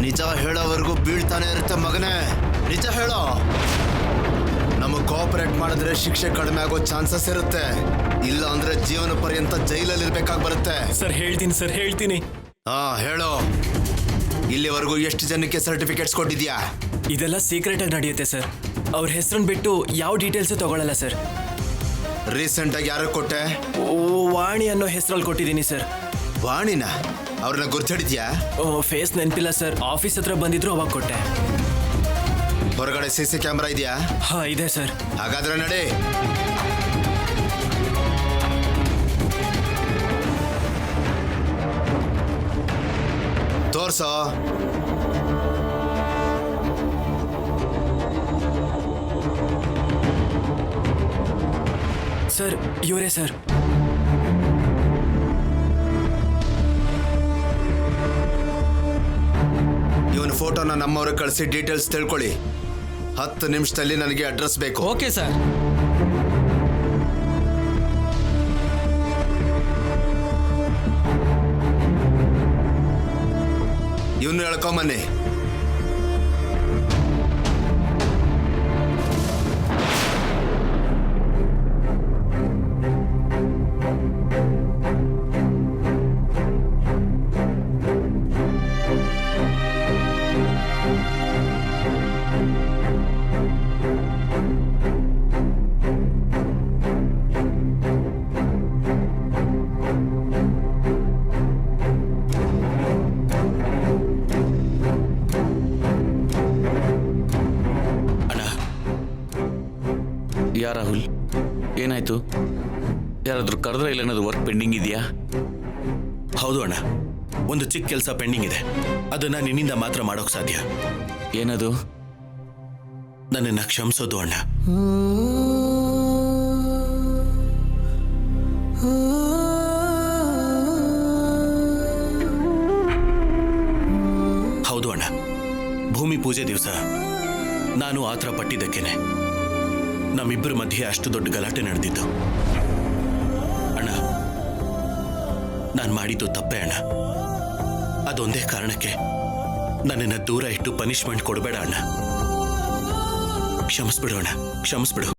ನಿಜ ಹೇಳೋವರೆಗೂ ಬೀಳ್ತಾನೆ ಇರುತ್ತೆ ಮಗನೇ. ನಿಜ ಹೇಳೋ. ನಮಗ್ ಕೋಆಪರೇಟ್ ಮಾಡಿದ್ರೆ ಶಿಕ್ಷೆ ಕಡಿಮೆ ಆಗೋ ಚಾನ್ಸಸ್ ಇರುತ್ತೆ. ಇಲ್ಲ ಅಂದ್ರೆ ಜೀವನ ಪರ್ಯಂತ ಜೈಲಲ್ಲಿ ಇರ್ಬೇಕಾಗಿ ಬರುತ್ತೆ. ಸರ್ ಹೇಳ್ತೀನಿ. ಹಾ ಹೇಳೋ. ಇಲ್ಲಿವರೆಗೂ ಎಷ್ಟು ಜನಕ್ಕೆ ಸರ್ಟಿಫಿಕೇಟ್ಸ್ ಕೊಟ್ಟಿದ್ಯಾ? ಇದೆಲ್ಲ ಸೀಕ್ರೆಟ್ ಆಗಿ ನಡೆಯುತ್ತೆ ಸರ್. ಅವ್ರ ಹೆಸರನ್ನ ಬಿಟ್ಟು ಯಾವ ಡೀಟೇಲ್ಸ್ ತಗೊಳ್ಳಲ್ಲ ಸರ್. ರೀಸೆಂಟ್ ಆಗಿ ಯಾರು ಕೊಟ್ಟೆ? ವಾಣಿ ಅನ್ನೋ ಹೆಸರಲ್ಲಿ ಕೊಟ್ಟಿದ್ದೀನಿ ಸರ್. ವಾಣಿನ? ಅವ್ರನ್ನ ಗುರ್ತಿಡಿದ್ಯಾ? ಫೇಸ್ ನೆನಪಿಲ್ಲ ಸರ್. ಆಫೀಸ್ ಹತ್ರ ಬಂದಿದ್ರು ಅವಾಗ ಕೊಟ್ಟೆ. ಹೊರಗಡೆ CC ಕ್ಯಾಮ್ರಾ ಇದೆಯಾ? ಹಾ ಇದೆ ಸರ್. ಹಾಗಾದ್ರೆ ನಡಿ. ತೋರ್ಸೋ. ಸರ್ ಇವರೇ ಸರ್. ಇವನ ಫೋಟೋನ ನಮ್ಮವ್ರಿಗೆ ಕಳಿಸಿ ಡೀಟೇಲ್ಸ್ ತಿಳ್ಕೊಳ್ಳಿ. 10 ನಿಮಿಷದಲ್ಲಿ ನನಗೆ ಅಡ್ರೆಸ್ ಬೇಕು. Okay sir. ಇವನು ಹೇಳ್ಕೊಂಬನ್ನಿ. ಯಾ ರಾಹುಲ್, ಏನಾಯ್ತು? ಯಾರಾದ್ರೂ ಕರೆದ್ರೆ ಇಲ್ಲ ಏನಾದ್ರು ವರ್ಕ್ ಪೆಂಡಿಂಗ್ ಇದೆಯಾ? ಹೌದು ಅಣ್ಣ, ಒಂದು ಚಿಕ್ಕ ಕೆಲಸ ಪೆಂಡಿಂಗ್ ಇದೆ. ಅದನ್ನ ನಿನ್ನಿಂದ ಮಾತ್ರ ಮಾಡೋಕ್ ಸಾಧ್ಯ. ಏನದು? ನನ್ನನ್ನ ಕ್ಷಮಿಸೋದು ಅಣ್ಣ. ಹೌದು ಅಣ್ಣ, ಭೂಮಿ ಪೂಜೆ ದಿವಸ ನಾನು ಆತರ ಪಟ್ಟಿದ್ದಕ್ಕೇನೆ ನಮ್ಮಿಬ್ಬರ ಮಧ್ಯೆ ಅಷ್ಟು ದೊಡ್ಡ ಗಲಾಟೆ ನಡೆದಿತ್ತು. ಅಣ್ಣ, ನಾನು ಮಾಡಿದ್ದು ತಪ್ಪೇ ಅಣ್ಣ. ಅದೊಂದೇ ಕಾರಣಕ್ಕೆ ನನ್ನನ್ನು ದೂರ ಇಟ್ಟು ಪನಿಷ್ಮೆಂಟ್ ಕೊಡಬೇಡ ಅಣ್ಣ. ಕ್ಷಮಿಸ್ಬಿಡು ಅಣ್ಣ, ಕ್ಷಮಿಸ್ಬಿಡು.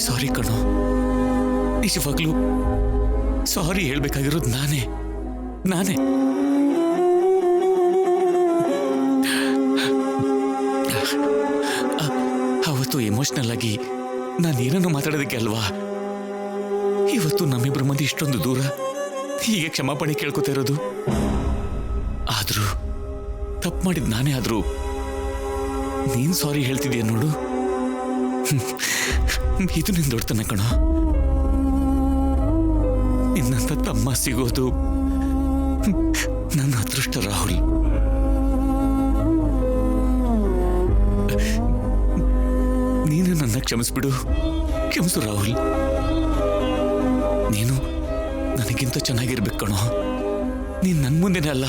ಸಾರಿ ಕಣೋ, ನಿಜವಾಗ್ಲೂ ಸಾರಿ ಹೇಳ್ಬೇಕಾಗಿರೋದು ನಾನೇ. ಅವತ್ತು ಎಮೋಷನಲ್ ಆಗಿ ನಾನೇನನ್ನು ಮಾತಾಡೋದಕ್ಕೆ ಅಲ್ವಾ. ಇವತ್ತು ನಮ್ಮಿಬ್ಬರ ಮಧ್ಯೆ ಇಷ್ಟೊಂದು ದೂರ, ಹೀಗೆ ಕ್ಷಮಾಪಣೆ ಕೇಳ್ಕೊತಾ ಇರೋದು. ಆದ್ರೂ ತಪ್ಪು ಮಾಡಿದ್ ನಾನೇ. ಆದ್ರೂ ನೀನ್ ಸಾರಿ ಹೇಳ್ತಿದ್ಯಾ ನೋಡು, ಇದು ನಿನ್ ದೊಡ್ಡತನ ಕಣೋ. ನಿನ್ನಂತ ತಮ್ಮ ಸಿಗೋದು ನನ್ನ ಅದೃಷ್ಟ ರಾಹುಲ್. ನೀನು ನನ್ನ ಕ್ಷಮಿಸ್ಬಿಡು. ಕ್ಷಮಿಸು ರಾಹುಲ್. ನೀನು ನನಗಿಂತ ಚೆನ್ನಾಗಿರ್ಬೇಕು ಕಣೋ. ನೀನ್ ನನ್ ಮುಂದೆನೇ ಅಲ್ಲ,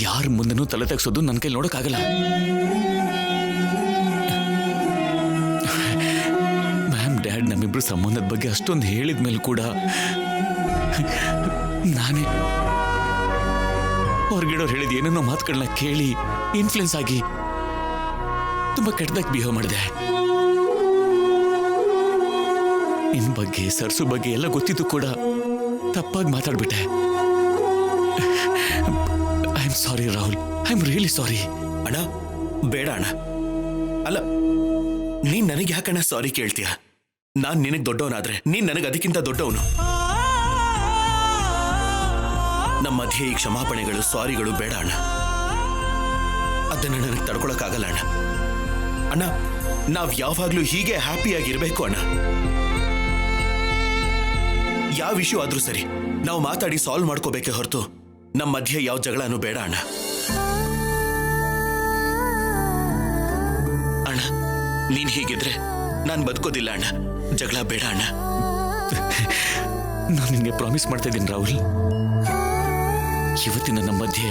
ಯಾರ ಮುಂದೆನೂ ತಲೆ ತೆಗ್ಸೋದು ನನ್ನ ಕೈ ನೋಡಕ್ಕಾಗಲ್ಲ. ಡ್ಯಾಡ್ ನಮ್ಮಿಬ್ರು ಸಂಬಂಧದ ಬಗ್ಗೆ ಅಷ್ಟೊಂದು ಹೇಳಿದ ಮೇಲೆ ಕೂಡ ನಾನೇ ಹೊರಗಿಡೋರು ಹೇಳಿದ ಏನೇನೋ ಮಾತುಗಳನ್ನ ಕೇಳಿ ಇನ್ಫ್ಲುಯೆನ್ಸ್ ಆಗಿ ತುಂಬಾ ಕೆಟ್ಟದಾಗಿ ಬಿಹೇವ್ ಮಾಡಿದೆ. ನಿನ್ ಬಗ್ಗೆ, ಸರ್ಸು ಬಗ್ಗೆ ಎಲ್ಲ ಗೊತ್ತಿದ್ದು ಕೂಡ ತಪ್ಪಾಗಿ ಮಾತಾಡ್ಬಿಟ್ಟೆ. I am sorry Rahul, I am really sorry. ಅಣ್ಣ ಬೇಡ ಅಣ್ಣ. ಅಲ್ಲ, ನೀನ್ ನನಗೆ ಯಾಕಣ್ಣ ಸಾರಿ ಕೇಳ್ತೀಯ? ನಾನ್ ನಿನಗ್ ದೊಡ್ಡವನಾದ್ರೆ ನೀನ್ ನನಗೆ ಅದಕ್ಕಿಂತ ದೊಡ್ಡವನು. ನಮ್ಮ ಮಧ್ಯೆ ಈ ಕ್ಷಮಾಪಣೆಗಳು, ಸಾರಿಗಳು ಬೇಡ ಅಣ್ಣ. ಅದನ್ನ ನನಗೆ ತಡ್ಕೊಳಕ್ಕಾಗಲ್ಲ ಅಣ್ಣ. ಅಣ್ಣ, ನಾವ್ ಯಾವಾಗ್ಲೂ ಹೀಗೆ ಹ್ಯಾಪಿಯಾಗಿರ್ಬೇಕು ಅಣ್ಣ. ಯಾವ ವಿಷಯ ಆದ್ರೂ ಸರಿ, ನಾವು ಮಾತಾಡಿ ಸಾಲ್ವ್ ಮಾಡ್ಕೋಬೇಕೆ ಹೊರತು ನಮ್ಮ ಮಧ್ಯೆ ಯಾವ ಜಗಳನೂ ಬೇಡ ಅಣ್ಣ. ಅಣ್ಣ, ನೀನ್ ಹೀಗಿದ್ರೆ ನಾನ್ ಬದುಕೋದಿಲ್ಲ ಅಣ್ಣ. ಜಗಳ ಬೇಡ ಅಣ್ಣ. ನಾನು ನಿನ್ಗೆ ಪ್ರಾಮಿಸ್ ಮಾಡ್ತಾ ಇದ್ದೀನಿ ರಾಹುಲ್, ಇವತ್ತಿನ ನಮ್ಮ ಮಧ್ಯೆ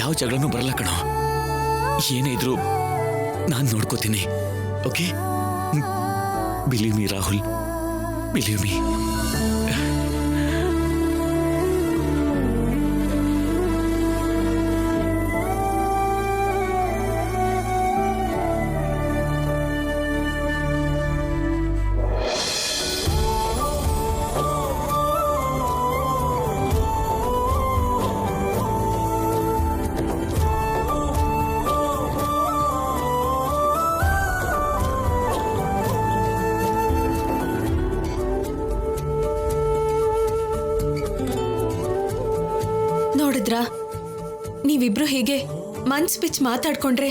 ಯಾವ ಜಗಳನೂ ಬರಲ್ಲ ಕಣೋ. ಏನೇ ಇದ್ರು ನಾನು ನೋಡ್ಕೋತೀನಿ. Okay? Believe me Rahul, believe me. ನೋಡಿದ್ರಾ, ನೀವಿಬ್ರು ಹೀಗೆ ಮನ್ಸ್ ಬಿಚ್ಚಿ ಮಾತಾಡ್ಕೊಂಡ್ರೆ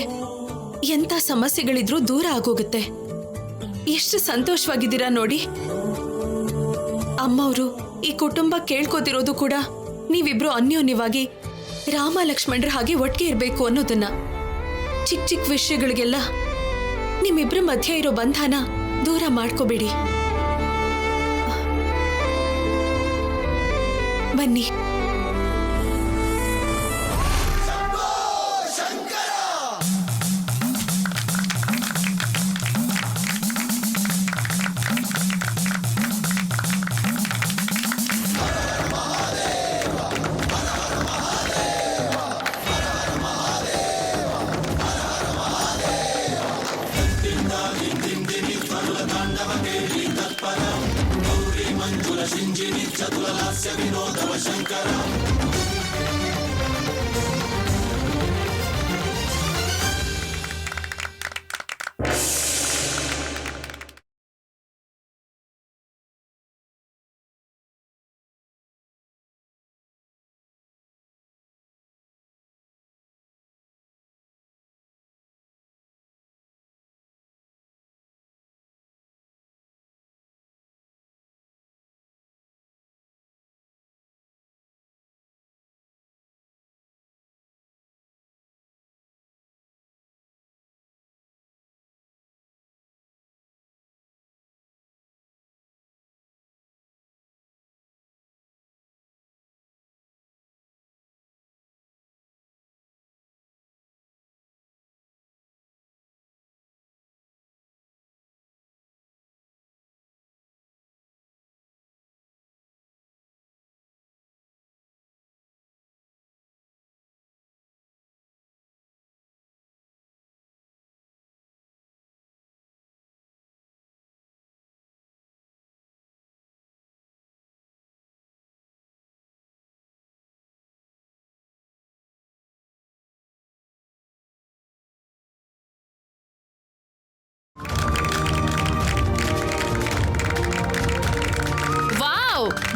ಎಂತ ಸಮಸ್ಯೆಗಳಿದ್ರೂ ದೂರ ಆಗೋಗುತ್ತೆ. ಎಷ್ಟು ಸಂತೋಷವಾಗಿದ್ದೀರಾ ನೋಡಿ. ಅಮ್ಮವರು ಈ ಕುಟುಂಬ ಕೇಳ್ಕೋತಿರೋದು ಕೂಡ ನೀವಿಬ್ರು ಅನ್ಯೋನ್ಯವಾಗಿ ರಾಮ ಲಕ್ಷ್ಮಣರ ಹಾಗೆ ಒಟ್ಟಿಗೆ ಇರಬೇಕು ಅನ್ನೋದನ್ನ. ಚಿಕ್ಕ ಚಿಕ್ಕ ವಿಷಯಗಳಿಗೆಲ್ಲ ನಿಮ್ಮಿಬ್ರ ಮಧ್ಯೆ ಇರೋ ಬಂಧನ ದೂರ ಮಾಡ್ಕೋಬೇಡಿ. ಬನ್ನಿ.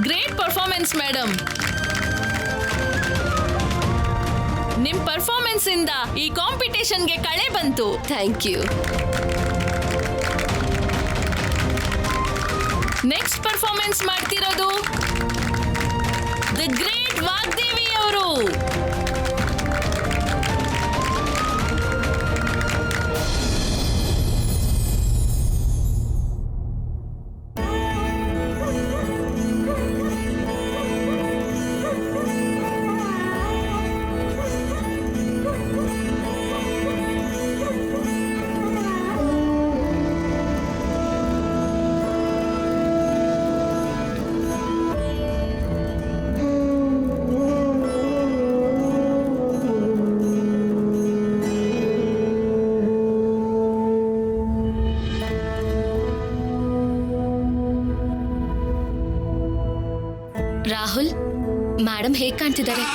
Great performance madam. ನಿಮ್ ಪರ್ಫಾರ್ಮೆನ್ಸ್ ಇಂದ ಈ ಕಾಂಪಿಟೇಷನ್ಗೆ ಕಳೆ ಬಂತು. Thank you. ನೆಕ್ಸ್ಟ್ ಪರ್ಫಾರ್ಮೆನ್ಸ್ ಮಾಡ್ತಿರೋದು ದ ಗ್ರೇಟ್ ವಾಗ್ದೇವಿ ಅವರು. ರಾಹುಲ್, ಮೇಡಮ್ ಹೇಗ್ ಕಾಣ್ತಿದ್ದಾರೆ?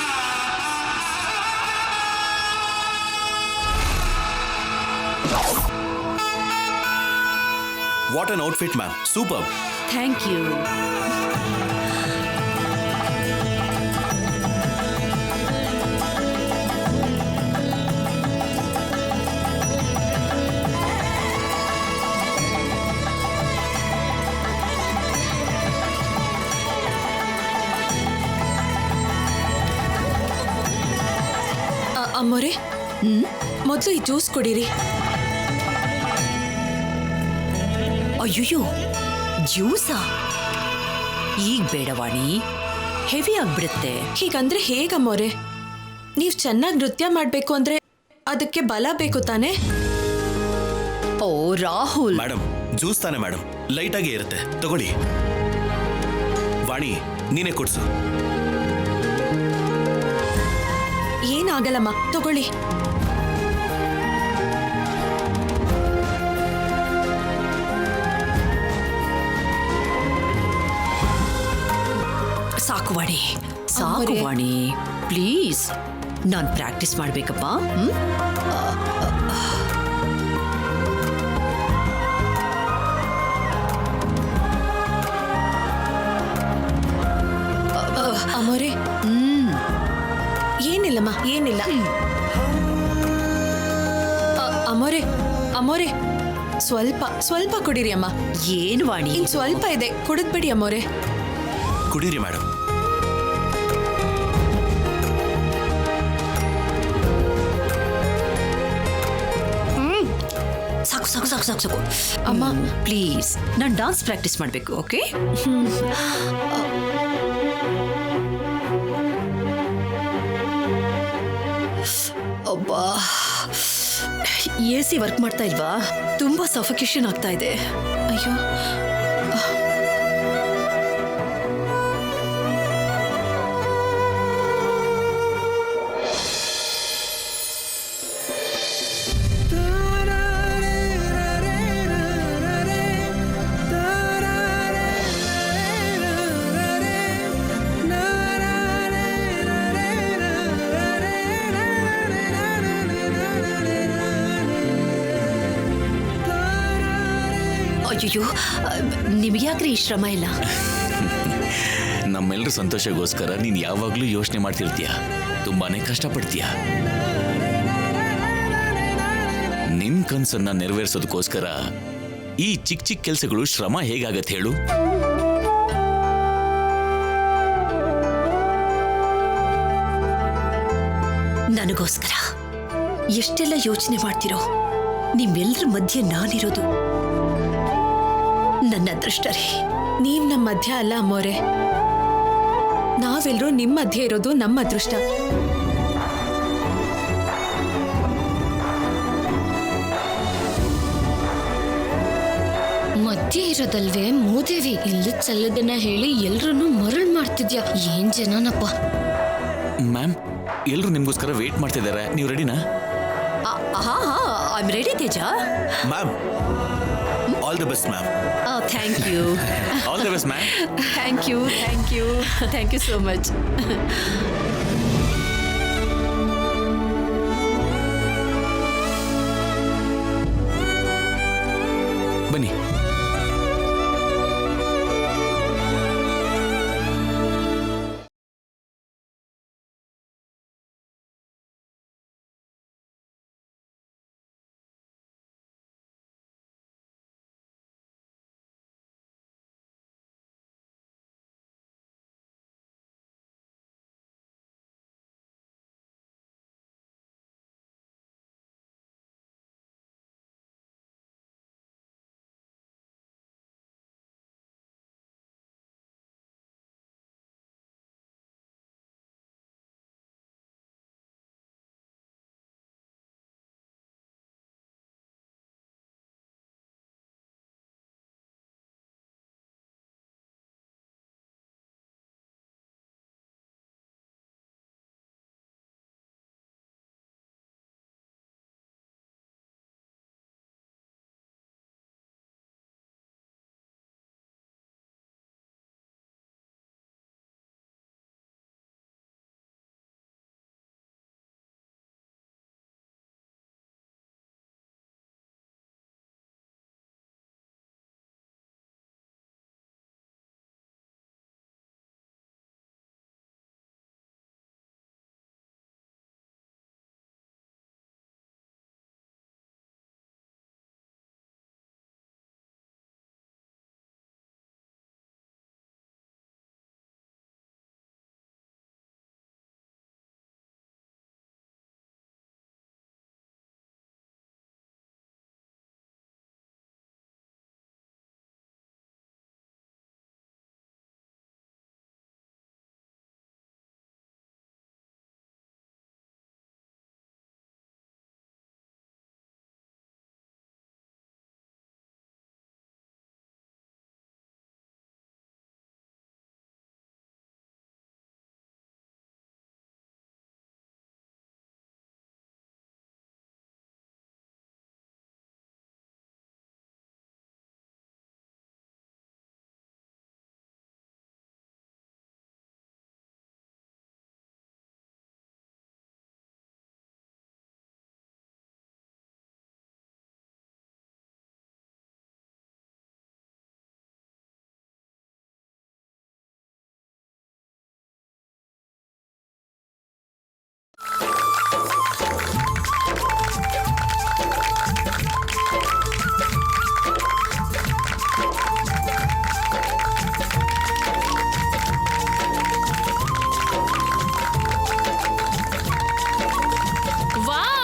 What an outfit ma'am, super. Thank you. ಅಮ್ಮೋರೆ, ಮೊದಲು ಈ ಜ್ಯೂಸ್ ಕುಡೀರಿ. ಅಯ್ಯೋ, ಜ್ಯೂಸಾ? ಈಗ ಬೇಡವಾಣಿ, ಹೆವಿ ಆಗ್ಬಿಡುತ್ತೆ. ಹೀಗಂದ್ರೆ ಹೇಗಮ್ಮೋರೆ? ನೀವು ಚೆನ್ನಾಗಿ ನೃತ್ಯ ಮಾಡಬೇಕು ಅಂದ್ರೆ ಅದಕ್ಕೆ ಬಲ ಬೇಕು ತಾನೇ? ಓ ರಾಹುಲ್, ಮೇಡಮ್, ಜ್ಯೂಸ್ ತಾನೆ ಮೇಡಮ್, ಲೈಟ್ ಆಗೇ ಇರುತ್ತೆ, ತಗೊಳ್ಳಿ. ವಾಣಿ, ನೀನೇ ಕೊಡ್ಸು. ಏನಾಗಲ್ಲಮ್ಮ, ತಗೊಳ್ಳಿ. ಸಾಕು ವಾಣಿ, ಸಾಕು ಅಮ್ಮೋರೆ. ವಾಣಿ, ಪ್ಲೀಸ್. ನಾನು ಪ್ರಾಕ್ಟೀಸ್ ಮಾಡ್ಬೇಕಪ್ಪ. ಅಮ್ಮೋರೆ, ಏನಿಲ್ಲಮ್ಮ, ಏನಿಲ್ಲ. ಅಮ್ಮೋರೆ, ಅಮ್ಮೋರೆ, ಸ್ವಲ್ಪ ಸ್ವಲ್ಪ ಕುಡೀರಿ ಅಮ್ಮ. ಏನ್ ವಾಣಿ? ಇನ್ ಸ್ವಲ್ಪ ಇದೆ, ಕುಡಿದ್ಬಿಡಿ ಅಮ್ಮೋರೆ. ಕುಡೀರಿ ಮೇಡಮ್. ಸಾಕು ಸಾಕು ಸಾಕು ಸಾಕು ಸಾಕು ಅಮ್ಮ. ಪ್ಲೀಸ್, ನಾನು ಡಾನ್ಸ್ ಪ್ರಾಕ್ಟೀಸ್ ಮಾಡಬೇಕು. ಓಕೆ? ಅಬ್ಬಾ, AC ವರ್ಕ್ ಮಾಡ್ತಾ ಇಲ್ವಾ? ತುಂಬಾ ಸಫಿಕೇಶನ್ ಆಗ್ತಾ ಇದೆ. ಅಯ್ಯೋ, ಅಯ್ಯೋ, ನಿಮಗೆ ಯಾಕ್ರಿ ಈ ಶ್ರಮ ಇಲ್ಲ? ನಮ್ಮೆಲ್ಲರ ಸಂತೋಷಗೋಸ್ಕರ ನೀನು ಯಾವಾಗಲೂ ಯೋಚನೆ ಮಾಡ್ತಿರ್ತೀಯ, ತುಂಬಾನೇ ಕಷ್ಟಪಡ್ತೀಯ. ನಿನ್ ಕನ್ಸನ್ನ ನೆರವೇರಿಸೋದಕ್ಕೋಸ್ಕರ ಈ ಚಿಕ್ಕ ಚಿಕ್ಕ ಕೆಲಸಗಳು ಶ್ರಮ ಹೇಗಾಗತ್ತೆ ಹೇಳು? ನನಗೋಸ್ಕರ ಎಷ್ಟೆಲ್ಲ ಯೋಚನೆ ಮಾಡ್ತಿರೋ. ನಿಮ್ಮೆಲ್ಲರ ಮಧ್ಯೆ ನಾನಿರೋದು ನನ್ನ ಅದೃಷ್ಟ ರೀ. ನೀವ್ ನಮ್ಮ ಮಧ್ಯ ಅಲ್ಲ ಅಮ್ಮೋರೆ, ನಾವೆಲ್ಲರೂ ನಿಮ್ಮ ಮಧ್ಯೆ ಇರೋದು ನಮ್ಮ ಅದೃಷ್ಟ. ಮಧ್ಯೆ ಇರೋದಲ್ವೇ ಮೂದೇವಿ, ಇಲ್ಲಿ ಚಲ್ಲದನ್ನ ಹೇಳಿ ಎಲ್ರನ್ನೂ ಮರಳು ಮಾಡ್ತಿದ್ಯಾ. ಏನ್ ಜನನಪ್ಪ. ಮ್ಯಾಮ್, ಎಲ್ಲರೂ ನಿಮ್ಗೋಸ್ಕರ ವೇಟ್ ಮಾಡ್ತಿದ್ದಾರೆ, ನೀವು ರೆಡಿನಾ? ಹಾ ಹಾ, I am ready Teja. Ma'am, all the best ma'am. Thank you. All the best ma'am. Thank you, thank you, thank you so much. ಬನ್ನಿ.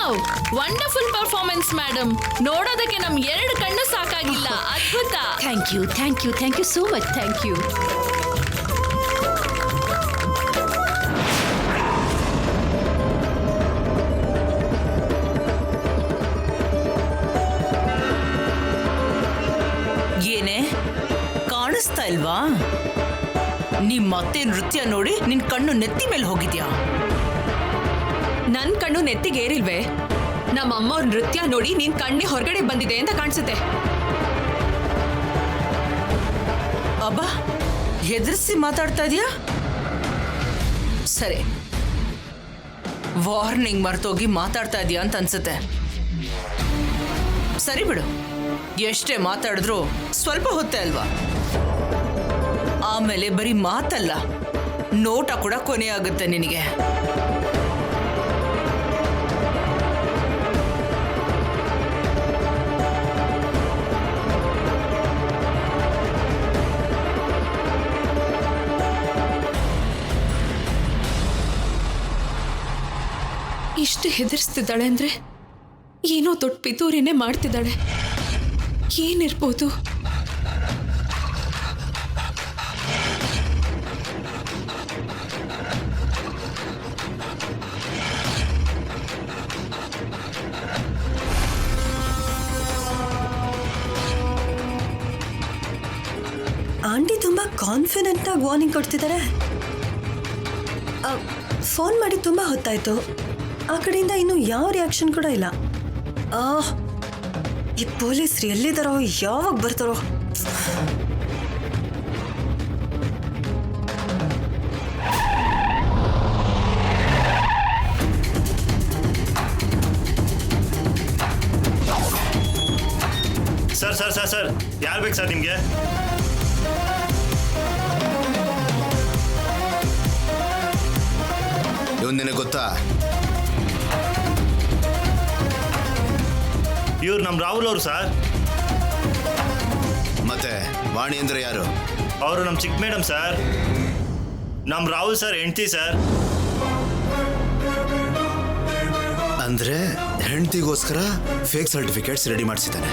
Wow, wonderful performance madam. ನೋಡೋದಕ್ಕೆ ನಮ್ 2 ಕಣ್ಣು ಸಾಕಾಗಿಲ್ಲ. ಅದ್ಭುತ. Thank you thank you thank you so much thank you. ಏನೇ ಕಾಣಿಸ್ತಾ ಇಲ್ವಾ? ನಿಮ್ ಮತ್ತೆ ನೃತ್ಯ ನೋಡಿ ನಿನ್ ಕಣ್ಣು ನೆತ್ತಿ ಮೇಲೆ ಹೋಗಿದ್ಯಾ? ನನ್ ಕಣ್ಣು ನೆತ್ತಿಗೇರಿಲ್ವೇ? ನಮ್ಮ ಅಮ್ಮವ್ರ ನೃತ್ಯ ನೋಡಿ ನಿನ್ ಕಣ್ಣೆ ಹೊರಗಡೆ ಬಂದಿದೆ ಅಂತ ಕಾಣಿಸುತ್ತೆ. ಅಬ್ಬಾ, ಹೆದರ್ಸಿ ಮಾತಾಡ್ತಾ ಇದೀಯಾ? ಸರಿ, ವಾರ್ನಿಂಗ್ ಮರ್ತೋಗಿ ಮಾತಾಡ್ತಾ ಇದೀಯಾ ಅಂತ ಅನ್ಸುತ್ತೆ. ಸರಿ ಬಿಡು, ಎಷ್ಟೇ ಮಾತಾಡಿದ್ರು ಸ್ವಲ್ಪ ಹೊತ್ತೇ ಅಲ್ವಾ? ಆಮೇಲೆ ಬರೀ ಮಾತಲ್ಲ, ನೋಟ ಕೂಡ ಕೊನೆ ಆಗುತ್ತೆ ನಿನಗೆ. ಇಷ್ಟು ಹೆದರ್ಸ್ತಿದ್ದಾಳೆ ಅಂದ್ರೆ ಏನೋ ದೊಡ್ಡ ಪಿತೂರಿನೇ ಮಾಡ್ತಿದ್ದಾಳೆ. ಏನಿರ್ಬೋದು? ಆಂಟಿ ತುಂಬಾ ಕಾನ್ಫಿಡೆಂಟ್ ಆಗಿ ವಾರ್ನಿಂಗ್ ಕೊಡ್ತಿದ್ದಾರೆ. ಫೋನ್ ಮಾಡಿ ತುಂಬಾ ಹೊತ್ತಾಯ್ತು, ಆ ಕಡೆಯಿಂದ ಇನ್ನೂ ಯಾವ ರಿಯಾಕ್ಷನ್ ಕೂಡ ಇಲ್ಲ. ಈ ಪೊಲೀಸರು ಎಲ್ಲಿದ್ದಾರೋ, ಯಾವಾಗ ಬರ್ತಾರೋ? ಸರ್ ಸರ್ ಸರ್ ಸರ್ ಯಾರು ಬೇಕು ಸರ್ ನಿಮಗೆ? ಇವನ್ ನಿನಗೆ ಗೊತ್ತಾ? ಇವ್ರು ನಮ್ಮ ರಾಹುಲ್ ಅವರು ಸರ್. ಮತ್ತೆ ವಾಣಿ ಅಂದ್ರೆ ಯಾರು? ಅವರು ನಮ್ಮ ಚಿಕ್ಕ ಮೇಡಮ್ ಸರ್. ನಮ್ಮ ರಾಹುಲ್ ಸರ್ ಹೆಂಡ್ತಿ ಸರ್. ಅಂದ್ರೆ ಹೆಂಡತಿಗೋಸ್ಕರ ಫೇಕ್ ಸರ್ಟಿಫಿಕೇಟ್ಸ್ ರೆಡಿ ಮಾಡಿಸಿದ್ದಾನೆ.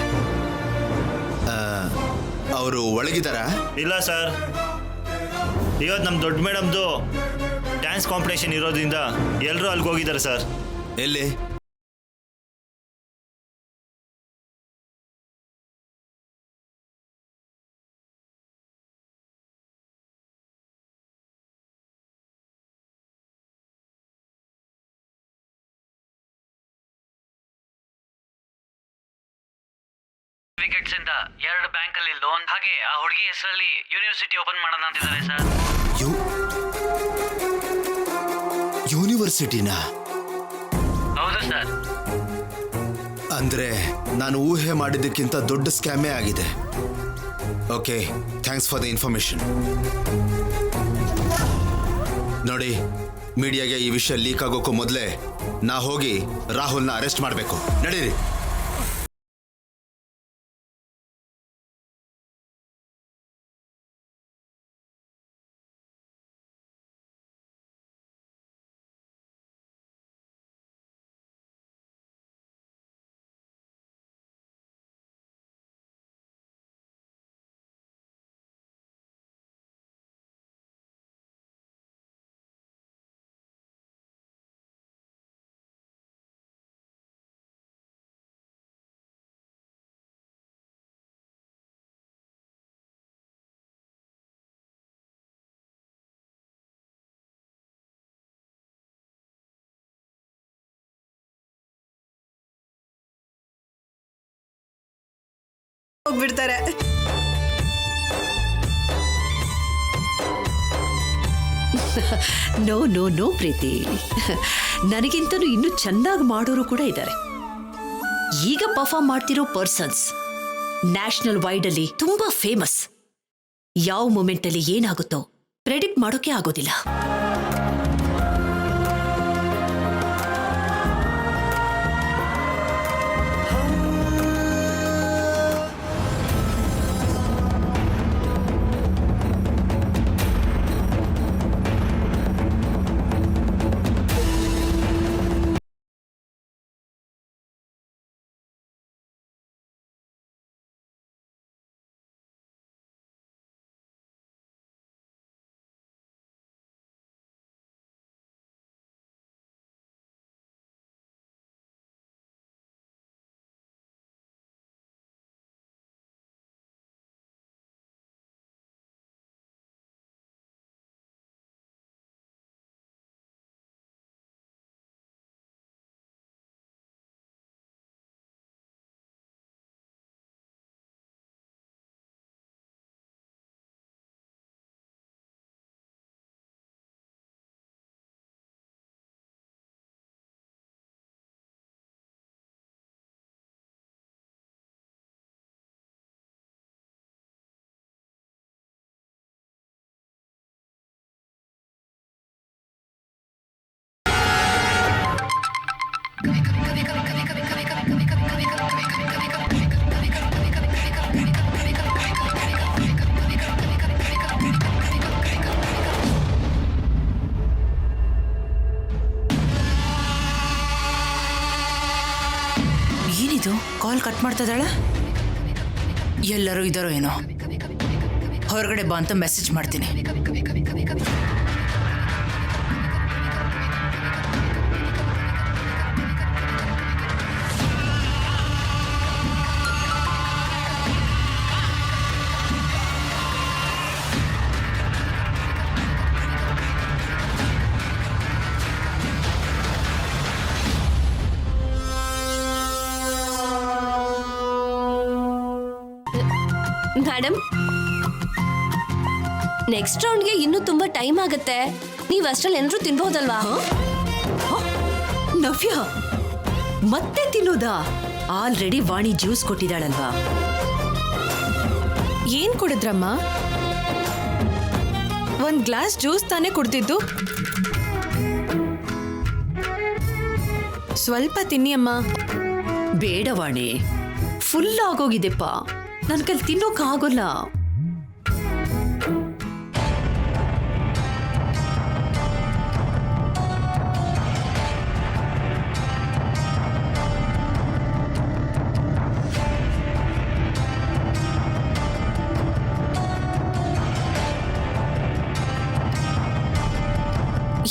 ಅವರು ಒಳಗಿದ್ದಾರಾ? ಇಲ್ಲ ಸರ್, ಇವತ್ತು ನಮ್ಮ ದೊಡ್ಡ ಮೇಡಮ್ದು ಡ್ಯಾನ್ಸ್ ಕಾಂಪಿಟೇಷನ್ ಇರೋದ್ರಿಂದ ಎಲ್ಲರೂ ಅಲ್ಲಿಗೆ ಹೋಗಿದ್ದಾರೆ ಸರ್. ಎಲ್ಲಿ? ಸರ್ಟಿಫಿಕೇಟ್ಸ್ ಇಂದ 2 ಬ್ಯಾಂಕಲ್ಲಿ ಲೋನ್, ಹಾಗೆ ಆ ಹುಡುಗಿ ಹೆಸರಲ್ಲಿ ಯೂನಿವರ್ಸಿಟಿ ಓಪನ್ ಮಾಡೋಣ ಅಂತಿದ್ದಾರೆ ಸರ್. ಯೂನಿವರ್ಸಿಟಿನಾ? ಹೌದು ಸರ್. ಅಂದ್ರೆ ನಾನು ಊಹೆ ಮಾಡಿದ್ದಕ್ಕಿಂತ ದೊಡ್ಡ ಸ್ಕ್ಯಾಮೇ ಆಗಿದೆ. Okay, thanks for the information. ನೋಡಿ, ಮೀಡಿಯಾಗೆ ಈ ವಿಷಯ ಲೀಕ್ ಆಗೋಕ್ಕೂ ಮೊದಲೇ ನಾ ಹೋಗಿ ರಾಹುಲ್ನ ಅರೆಸ್ಟ್ ಮಾಡಬೇಕು. ನಡೀರಿ. ಹೋಗ್ಬಿಡ್ತಾರೆ. ನೋ ನೋ ನೋ ಪ್ರೀತಿ, ನನಗಿಂತನೂ ಇನ್ನೂ ಚೆನ್ನಾಗಿ ಮಾಡೋರು ಕೂಡ ಇದ್ದಾರೆ. ಈಗ ಪರ್ಫಾರ್ಮ್ ಮಾಡ್ತಿರೋ ಪರ್ಸನ್ಸ್ ನ್ಯಾಷನಲ್ ವೈಡ್ ಅಲ್ಲಿ ತುಂಬಾ ಫೇಮಸ್. ಯಾವ ಮೂಮೆಂಟ್ ಅಲ್ಲಿ ಏನಾಗುತ್ತೋ ಪ್ರೆಡಿಕ್ಟ್ ಮಾಡೋಕೆ ಆಗೋದಿಲ್ಲ. ಏನಿದು ಕಾಲ್ ಕಟ್ ಮಾಡ್ತಾ ಇದ್ದಾಳೆ? ಎಲ್ಲರೂ ಇದ್ದಾರೋ ಏನೋ. ಹೊರಗಡೆ ಬಾ ಅಂತ ಮೆಸೇಜ್ ಮಾಡ್ತೀನಿ. ಮೇಡಮ್, ನೆಕ್ಸ್ಟ್ ರೌಂಡ್ಗೆ ಇನ್ನೂ ತುಂಬಾ ಟೈಮ್ ಆಗುತ್ತೆ. ನೀವು ಅಷ್ಟ್ರಲ್ಲಿ ಏನಾದ್ರೂ ತಿನ್ಬಹುದಲ್ವಾ? ನವ್ಯ ಮತ್ತೆ ತಿನ್ನೋದಾ? ಆಲ್ರೆಡಿ ವಾಣಿ ಜ್ಯೂಸ್ ಕೊಟ್ಟಿದ್ದಾಳಲ್ವಾ? ಏನ್ ಕುಡಿದ್ರಮ್ಮ? ಒಂದ್ ಗ್ಲಾಸ್ ಜ್ಯೂಸ್ ತಾನೇ ಕುಡ್ದಿದ್ದು. ಸ್ವಲ್ಪ ತಿನ್ನಿ ಅಮ್ಮ. ಬೇಡ ವಾಣಿ, ಫುಲ್ ಆಗೋಗಿದೆಪ್ಪ. ನನ್ನ ಕೈಲಿ ತಿನ್ನೋಕ್ಕಾಗೋಲ್ಲ.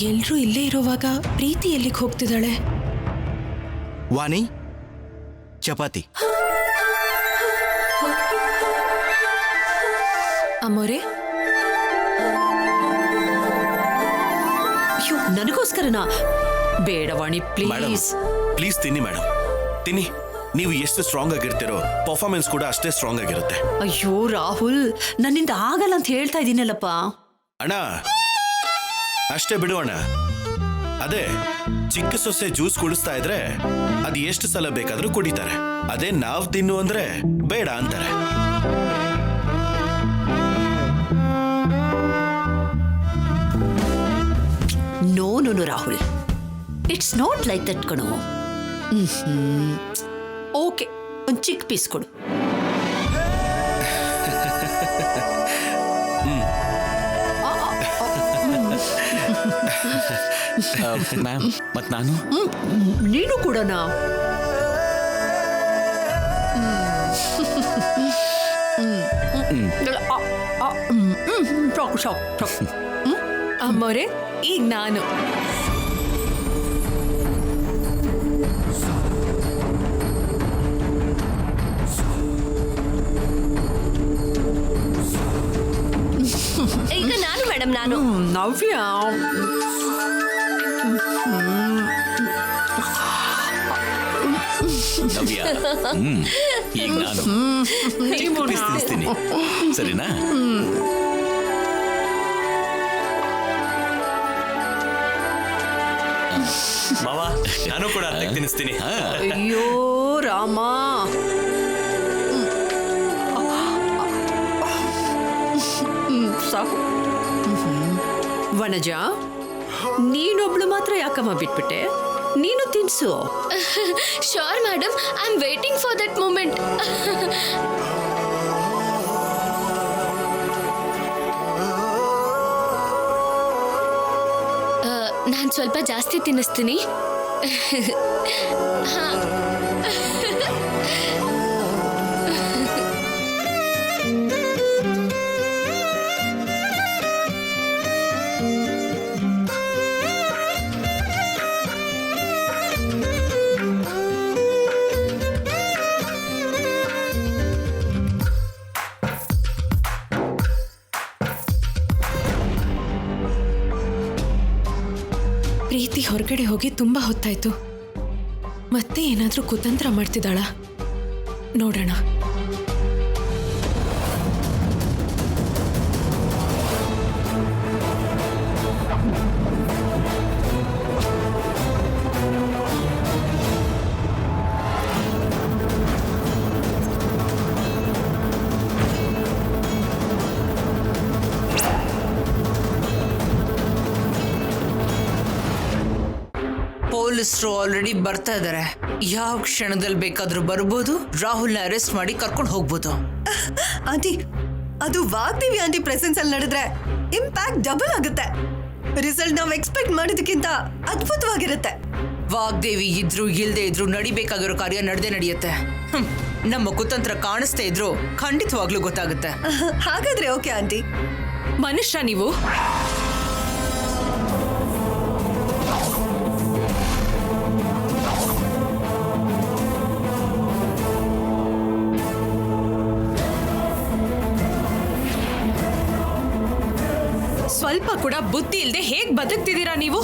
ಎಲ್ರೂ ಇಲ್ಲೇ ಇರುವಾಗ ಪ್ರೀತಿ ಎಲ್ಲಿಗೆ ಹೋಗ್ತಿದ್ದಾಳೆ? ವಾಣಿ, ಚಪಾತಿ. ಅಮ್ಮೋರೆ, ನನಗೋಸ್ಕರನಾ? ಬೇಡ ವಾಣಿ, ಮೇಡಮ್ ಪ್ಲೀಸ್. ಪ್ಲೀಸ್ ತಿನ್ನಿ ಮೇಡಮ್, ತಿನ್ನಿ. ನೀವು ಎಷ್ಟು ಸ್ಟ್ರಾಂಗ್ ಆಗಿರ್ತೀರೋ ಪರ್ಫಾರ್ಮೆನ್ಸ್ ಕೂಡ ಅಷ್ಟೇ ಸ್ಟ್ರಾಂಗ್ ಆಗಿರುತ್ತೆ. ಅಯ್ಯೋ ರಾಹುಲ್, ನನ್ನಿಂದ ಆಗಲ್ಲ ಅಂತ ಹೇಳ್ತಾ ಇದ್ದೀನಲ್ಲಪ್ಪ. ಅಣ್ಣ ಅಷ್ಟೇ ಬಿಡು ಅಣ್ಣ. ಅದೇ ಚಿಕ್ಕ ಸೊಸೆ ಜ್ಯೂಸ್ ಕುಡಿಸ್ತಾ ಇದ್ರೆ ಅದು ಎಷ್ಟು ಸಲ ಬೇಕಾದ್ರೂ ಕುಡಿತಾರೆ. ಅದೇ ನಾವ್ ತಿನ್ನು ಅಂದ್ರೆ ಬೇಡ ಅಂತಾರೆ. No no no Rahul, it's not like that ಕಣೋ. ಓಕೆ, ಒಂದು ಚಿಕ್ಕ ಪೀಸ್ ಕೊಡು. ಮ್ಯಾಮ್, ಮತ್ ನಾನು? ನೀನು ಕೊಡೋಣ. ಅಮ್ಮೋರೆ, ಈಗ ನಾನು. ಈಗ ನಾನು ಮೇಡಮ್, ನಾನು. ನವ್ಯ, ನವ್ಯ, ಈಗ ನಾನು ಚಿಕ್ಕ ಪೀಸ್ ತಿನ್ನಿಸ್ತೀನಿ, ಸರಿನಾ? ಮಾವ, ನಾನು ಕೂಡ ಅರ್ಧಕ್ಕೆ ತಿನ್ನಿಸ್ತೀನಿ. ಅಯ್ಯೋ ರಾಮ, ಸಾಕು. ವನಜ, ನೀನೊಬ್ಳು ಮಾತ್ರ ಯಾಕಮ್ಮ ಬಿಟ್ಬಿಟ್ಟೆ? ನೀನು ತಿನ್ಸು. Sure madam, I am waiting for that moment. ನಾನು ಸ್ವಲ್ಪ ಜಾಸ್ತಿ ತಿನ್ನಿಸ್ತೀನಿ. ಪ್ರೀತಿ ಹೊರಗಡೆ ಹೋಗಿ ತುಂಬಾ ಹೊತ್ತಾಯ್ತು. ಮತ್ತೆ ಏನಾದ್ರೂ ಕುತಂತ್ರ ಮಾಡ್ತಿದ್ದಾಳ? ನೋಡೋಣ. ಪೊಲೀಸರು ಆಲ್ರೆಡಿ ಬರ್ತಾ ಇದ್ದಾರೆ. ಯಾವ ಕ್ಷಣದಲ್ಲಿ ಬೇಕಾದ್ರೂ ಬರ್ಬೋದು. ರಾಹುಲ್ನ ಅರೆಸ್ಟ್ ಮಾಡಿ ಕರ್ಕೊಂಡು ಹೋಗ್ಬೋದು. ಆಂಟಿ, ಅದು ವಾಗ್ದೇವಿ ಆಂಟಿ ಪ್ರೆಸೆನ್ಸ್ ಅಲ್ಲಿ ನಡೆದ್ರೆ ಇಂಪ್ಯಾಕ್ಟ್ ಡಬಲ್ ಆಗುತ್ತೆ. ರಿಸಲ್ಟ್ ನಾವು ಎಕ್ಸ್ಪೆಕ್ಟ್ ಮಾಡೋದಕ್ಕಿಂತ ಅದ್ಭುತವಾಗಿರುತ್ತೆ. ವಾಗ್ದೇವಿ ಇದ್ರು ಇಲ್ದೇ ಇದ್ರು ನಡಿಬೇಕಾಗಿರೋ ಕಾರ್ಯ ನಡೆಯುತ್ತೆ. ನಮ್ಮ ಕುತಂತ್ರ ಕಾಣಿಸ್ತಾ ಇದ್ರು ಖಂಡಿತವಾಗ್ಲೂ ಗೊತ್ತಾಗುತ್ತೆ. ಹಾಗಾದ್ರೆ ಓಕೆ ಆಂಟಿ. ಮನುಷ್ಯ ನೀವು. ಸ್ವಲ್ಪ ಕೂಡ ಬುದ್ಧಿ ಇಲ್ಲದೆ ಹೇಗ್ ಬದುಕ್ತಿದ್ದೀರಾ ನೀವು?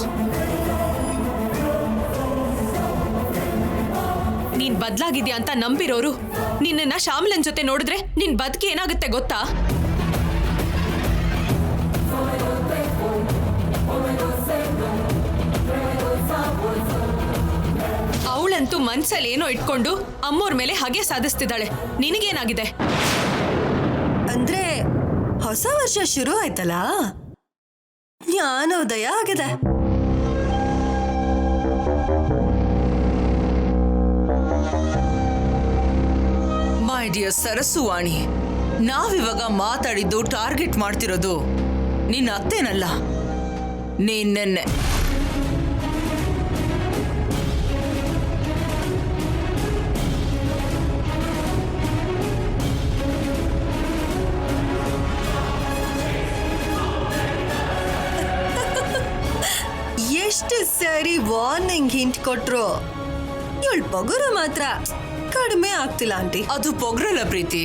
ನೀನ್ ಬದ್ಲಾಗಿದ್ಯಾ ಅಂತ ನಂಬಿರೋರು ನಿನ್ನನ್ನ ಶ್ಯಾಮಲನ್ ಜೊತೆ ನೋಡಿದ್ರೆ ನಿನ್ ಬದುಕಿ ಏನಾಗುತ್ತೆ ಗೊತ್ತಾ? ಅವಳಂತೂ ಮನ್ಸಲ್ಲಿ ಏನೋ ಇಟ್ಕೊಂಡು ಅಮ್ಮೋರ್ ಮೇಲೆ ಹಾಗೆ ಸಾಧಿಸ್ತಿದ್ದಾಳೆ. ನಿನಗೇನಾಗಿದೆ? ಅಂದ್ರೆ ಹೊಸ ವರ್ಷ ಶುರು ಆಯ್ತಲ್ಲ, ಜ್ಞಾನೋದಯ ಆಗಿದೆ. ಮೈ ಡಿಯರ್ ಸರಸುವಾಣಿ, ನಾವಿವಾಗ ಮಾತಾಡಿದ್ದು ಟಾರ್ಗೆಟ್ ಮಾಡ್ತಿರೋದು ನಿನ್ನ ಅತ್ತೇನಲ್ಲ, ನಿನ್ನೆ. ಎಷ್ಟು ಸರಿ ವಾರ್ನಿಂಗ್ ಹಿಂಟ್ ಕೊಟ್ರು, ಇವಳು ಪೊಗರು ಮಾತ್ರ ಕಡಿಮೆ ಆಗ್ತಿಲ್ಲ ಆಂಟಿ. ಅದು ಪೊಗರಲ್ಲ ಪ್ರೀತಿ,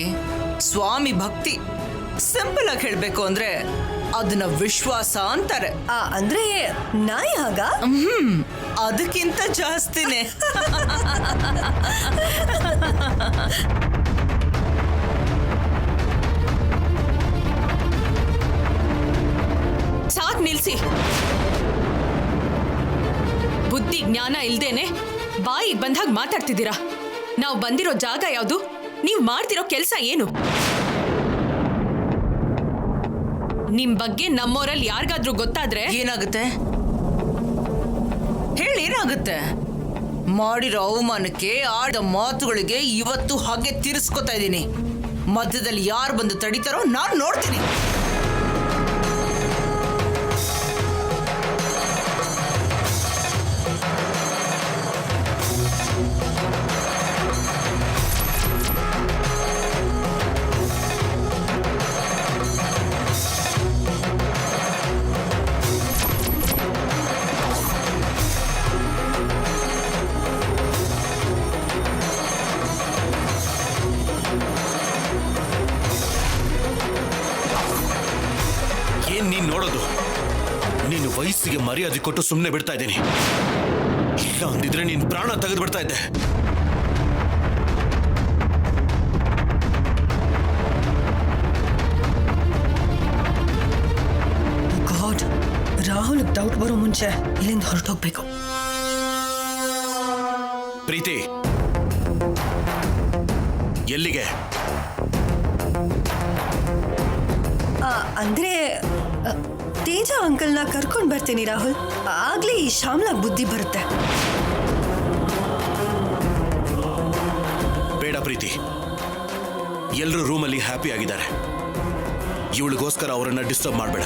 ಸ್ವಾಮಿ ಭಕ್ತಿ. ಸಿಂಪಲ್ ಆಗಿ ಹೇಳ್ಬೇಕು ಅಂದ್ರೆ ಅದನ್ನ ವಿಶ್ವಾಸ ಅಂತಾರೆ. ಅಂದ್ರೆ ನಾಯಿ ಆಗ ಅದಕ್ಕಿಂತ ಜಾಸ್ತಿನೇ. ಸಾಕ್ ನಿಲ್ಸಿ. ಬುದ್ಧಿ ಜ್ಞಾನ ಇಲ್ದೇನೆ ಬಾಯಿಗೆ ಬಂದಾಗ ಮಾತಾಡ್ತಿದ್ದೀರಾ. ನಾವು ಬಂದಿರೋ ಜಾಗ ಯಾವುದು? ನೀವು ಮಾಡ್ತಿರೋ ಕೆಲಸ ಏನು? ನಿಮ್ ಬಗ್ಗೆ ನಮ್ಮೋರಲ್ಲಿ ಯಾರಿಗಾದ್ರೂ ಗೊತ್ತಾದ್ರೆ ಏನಾಗುತ್ತೆ ಹೇಳಿ? ಏನಾಗುತ್ತೆ? ಮಾಡಿರೋ ಅವಮಾನಕ್ಕೆ, ಆಡ ಮಾತುಗಳಿಗೆ ಇವತ್ತು ಹಾಗೆ ತೀರಿಸ್ಕೊತಾ ಇದ್ದೀನಿ. ಮಧ್ಯದಲ್ಲಿ ಯಾರು ಬಂದು ತಡಿತಾರೋ ನಾನು ನೋಡ್ತೀನಿ. ಏನ್ ನೀನ್ ನೋಡೋದು? ನೀನು ವಯಸ್ಸಿಗೆ ಮರ್ಯಾದೆ ಕೊಟ್ಟು ಸುಮ್ಮನೆ ಬಿಡ್ತಾ ಇದ್ದೀನಿ. ಇಲ್ಲ ಅಂದಿದ್ರೆ ನೀನ್ ಪ್ರಾಣ ತೆಗೆದು ಬಿಡ್ತಾ ಇದ್ದೆ. ಗಾಡ್, ರಾಹುಲ್ ಡೌಟ್ ಬರೋ ಮುಂಚೆ ಇಲ್ಲಿಂದ ಹೊರಟೋಗ್ಬೇಕು. ಪ್ರೀತಿ, ಎಲ್ಲಿಗೆ? ಅಂದ್ರೆ ತೇಜ ಅಂಕಲ್ನ ಕರ್ಕೊಂಡ್ ಬರ್ತೀನಿ ರಾಹುಲ್. ಆಗ್ಲೇ ಈ ಶ್ಯಾಮ್ಲಾಗ್ ಬುದ್ಧಿ ಬರುತ್ತೆ. ಬೇಡ ಪ್ರೀತಿ, ಎಲ್ಲರೂ ರೂಮಲ್ಲಿ ಹ್ಯಾಪಿ ಆಗಿದ್ದಾರೆ. ಇವಳಿಗೋಸ್ಕರ ಅವರನ್ನ ಡಿಸ್ಟರ್ಬ್ ಮಾಡಬೇಡ.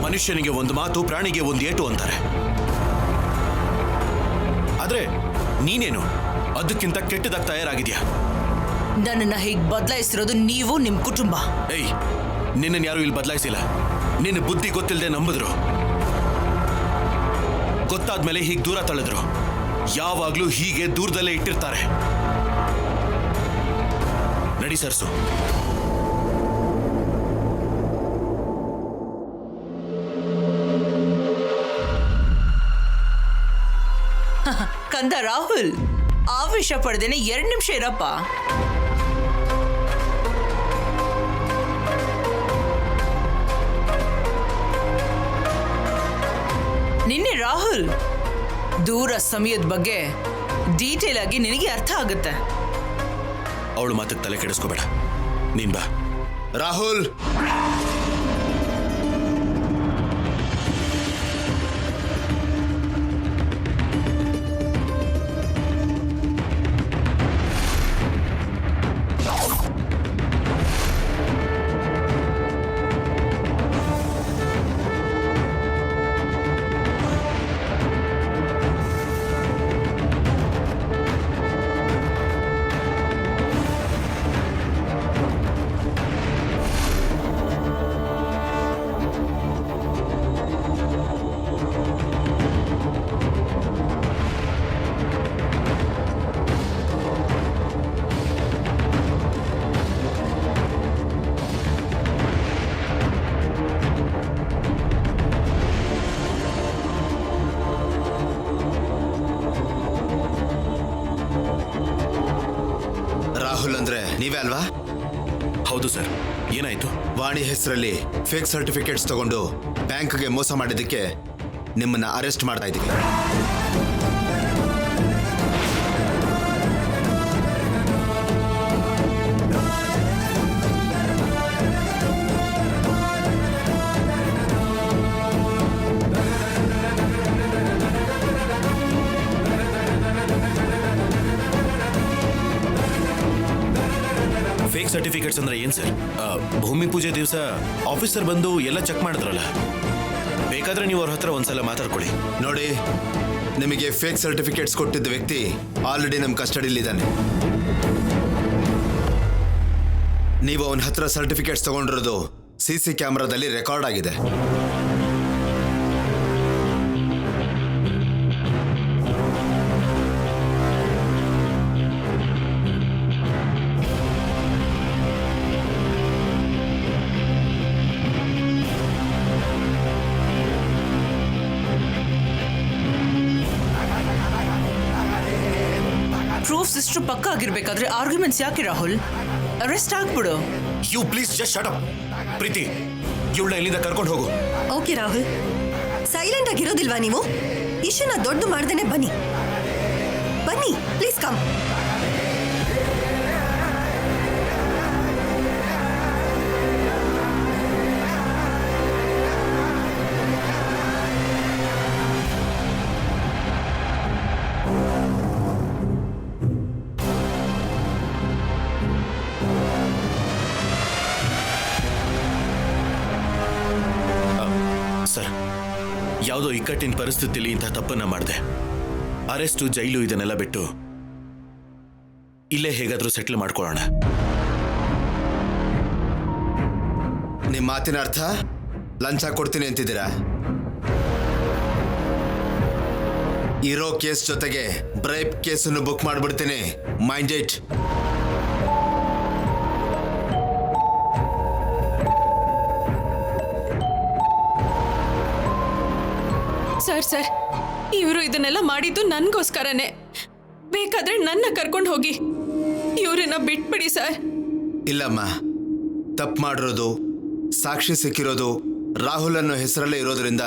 ಮನುಷ್ಯನಿಗೆ ಒಂದು ಮಾತು, ಪ್ರಾಣಿಗೆ ಒಂದು ಏಟು ಅಂತಾರೆ. ಆದ್ರೆ ನೀನೇನು ಅದಕ್ಕಿಂತ ಕೆಟ್ಟದಾಗಿ ತಯಾರಾಗಿದ್ಯಾ. ನನ್ನನ್ನ ಹೀಗೆ ಬದಲಾಯಿಸಿರೋದು ನೀವು, ನಿಮ್ ಕುಟುಂಬ. ಏಯ್, ನಿನ್ನನ್ನು ಯಾರು ಇಲ್ಲಿ ಬದಲಾಯಿಸಿಲ್ಲ. ನಿನ್ನ ಬುದ್ಧಿ ಗೊತ್ತಿಲ್ಲದೆ ನಂಬಿದ್ರು. ಗೊತ್ತಾದ್ಮೇಲೆ ಹೀಗೆ ದೂರ ತಳ್ಳಿದ್ರು. ಯಾವಾಗ್ಲೂ ಹೀಗೆ ದೂರದಲ್ಲೇ ಇಟ್ಟಿರ್ತಾರೆ. ನಡಿ ಸರ್ಸು. ಕಂದ ರಾಹುಲ್, ಆವೇಶ ಪಡೆದೇನೆ 2 ನಿಮಿಷ ಇರಪ್ಪ. ನಿನ್ನೆ ರಾಹುಲ್ ದೂರ ಸಮಯದ ಬಗ್ಗೆ ಡೀಟೇಲ್ ಆಗಿ ನಿನಗೆ ಅರ್ಥ ಆಗುತ್ತೆ. ಅವಳು ಮಾತಕ್ಕೆ ತಲೆ ಕೆಡಿಸ್ಕೋಬೇಡ, ನೀನ್ ಬಾ. ರಾಹುಲ್, ರಾಹುಲ್ ಅಂದ್ರೆ ನೀವೇ ಅಲ್ವಾ? ಹೌದು ಸರ್. ಏನಾಯ್ತು? ವಾಣಿ ಹೆಸರಲ್ಲಿ ಫೇಕ್ ಸರ್ಟಿಫಿಕೇಟ್ಸ್ ತಗೊಂಡು ಬ್ಯಾಂಕ್ಗೆ ಮೋಸ ಮಾಡಿದ್ದಕ್ಕೆ ನಿಮ್ಮನ್ನ ಅರೆಸ್ಟ್ ಮಾಡ್ತಾ ಇದ್ದೀವಿ. ಫೇಕ್ ಸರ್ಟಿಫಿಕೇಟ್ಸ್ ಅಂದ್ರೆ ಏನ್ ಸರ್? ಭೂಮಿ ಪೂಜೆ ದಿವಸ ಆಫೀಸರ್ ಬಂದು ಎಲ್ಲ ಚೆಕ್ ಮಾಡಿದ್ರಲ್ಲ, ಬೇಕಾದ್ರೆ ನೀವು ಅವ್ರ ಹತ್ರ ಒಂದ್ಸಲ ಮಾತಾಡ್ಕೊಳ್ಳಿ. ನೋಡಿ, ನಿಮಗೆ ಫೇಕ್ ಸರ್ಟಿಫಿಕೇಟ್ಸ್ ಕೊಟ್ಟಿದ್ದ ವ್ಯಕ್ತಿ ಆಲ್ರೆಡಿ ನಮ್ಮ ಕಸ್ಟಡಿಲಿದ್ದಾನೆ. ನೀವು ಅವನ ಹತ್ರ ಸರ್ಟಿಫಿಕೇಟ್ಸ್ ತಗೊಂಡಿರೋದು CC ಕ್ಯಾಮೆರಾದಲ್ಲಿ ರೆಕಾರ್ಡ್ ಆಗಿದೆ. ಪ್ರೂಫ್ಸ್ ಇಷ್ಟು ಪಕ್ಕ ಆಗಿರ್ಬೇಕಾದ್ರೆ ಆರ್ಗ್ಯುಮೆಂಟ್ಸ್ ಯಾಕೆ ರಾಹುಲ್? ಅರೆಸ್ಟ್ ಆಗ್ಬಿಡು. You please just shut up. Preethi, ಇವಳನ್ನ ಇಲ್ಲಿಂದ ಕರ್ಕೊಂಡು ಹೋಗು. ಓಕೆ ರಾಹುಲ್, ಸೈಲೆಂಟ್ ಆಗಿರೋದಿಲ್ವಾ ನೀವು? ಇಶ್ಯೂನ ದೊಡ್ಡ ಮಾಡ್ದೇನೆ ಬನ್ನಿ ಬನ್ನಿ, ಪ್ಲೀಸ್ ಕಮ್. ಸರ್, ಯಾವುದೋ ಇಕ್ಕಟ್ಟಿನ ಪರಿಸ್ಥಿತಿಯಲ್ಲಿ ಇಂಥ ತಪ್ಪನ್ನ ಮಾಡಿದೆ. ಅರೆಸ್ಟು, ಜೈಲು ಇದನ್ನೆಲ್ಲ ಬಿಟ್ಟು ಇಲ್ಲೇ ಹೇಗಾದ್ರೂ ಸೆಟ್ಲ್ ಮಾಡ್ಕೊಳ್ಳೋಣ. ನಿಮ್ಮ ಮಾತಿನ ಅರ್ಥ ಲಂಚ ಕೊಡ್ತೀನಿ ಅಂತಿದ್ದೀರಾ? ಇರೋ ಕೇಸ್ ಜೊತೆಗೆ ಬ್ರೈಬ್ ಕೇಸನ್ನು ಬುಕ್ ಮಾಡಿಬಿಡ್ತೀನಿ. Mind it. ಸರ್, ಇವರು ಇದನ್ನೆಲ್ಲ ಮಾಡಿದ್ದು ನನ್ಗೋಸ್ಕರನೇ. ಬೇಕಾದ್ರೆ ನನ್ನ ಕರ್ಕೊಂಡು ಹೋಗಿ, ಇವ್ರನ್ನ ಬಿಟ್ಬಿಡಿ ಸರ್. ಇಲ್ಲಮ್ಮ, ತಪ್ಪು ಮಾಡಿರೋದು, ಸಾಕ್ಷಿ ಸಿಕ್ಕಿರೋದು ರಾಹುಲ್ ಅನ್ನೋ ಹೆಸರಲ್ಲೇ ಇರೋದ್ರಿಂದ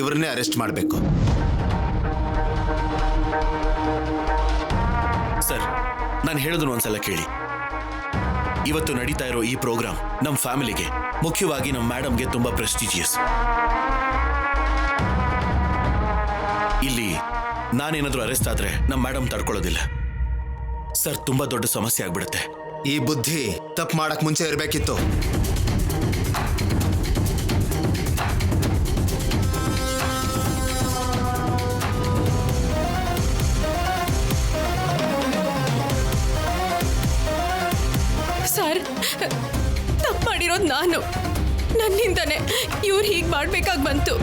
ಇವ್ರನ್ನೇ ಅರೆಸ್ಟ್ ಮಾಡಬೇಕು. ಸರ್, ನಾನು ಹೇಳೋದನ್ನ ಒಂದ್ಸಲ ಕೇಳಿ. ಇವತ್ತು ನಡೀತಾ ಇರೋ ಈ ಪ್ರೋಗ್ರಾಮ್ ನಮ್ಮ ಫ್ಯಾಮಿಲಿಗೆ, ಮುಖ್ಯವಾಗಿ ನಮ್ಮ ಮೇಡಮ್ಗೆ ತುಂಬಾ ಪ್ರೆಸ್ಟಿಜಿಯಸ್. ಇಲ್ಲಿ ನಾನೇನಾದ್ರೂ ಅರೆಸ್ಟ್ ಆದ್ರೆ ನಮ್ಮ ಮೇಡಮ್ ತಡ್ಕೊಳ್ಳೋದಿಲ್ಲ ಸರ್. ತುಂಬಾ ದೊಡ್ಡ ಸಮಸ್ಯೆ ಆಗ್ಬಿಡುತ್ತೆ. ಈ ಬುದ್ಧಿ ತಪ್ಪು ಮಾಡಕ್ ಮುಂಚೆ ಇರಬೇಕಿತ್ತು. ಸರ್, ತಪ್ಪು ಮಾಡಿರೋದು ನಾನು. ನನ್ನಿಂದನೇ ಇವ್ರು ಹೀಗೆ ಮಾಡ್ಬೇಕಾಗಿ ಬಂತು.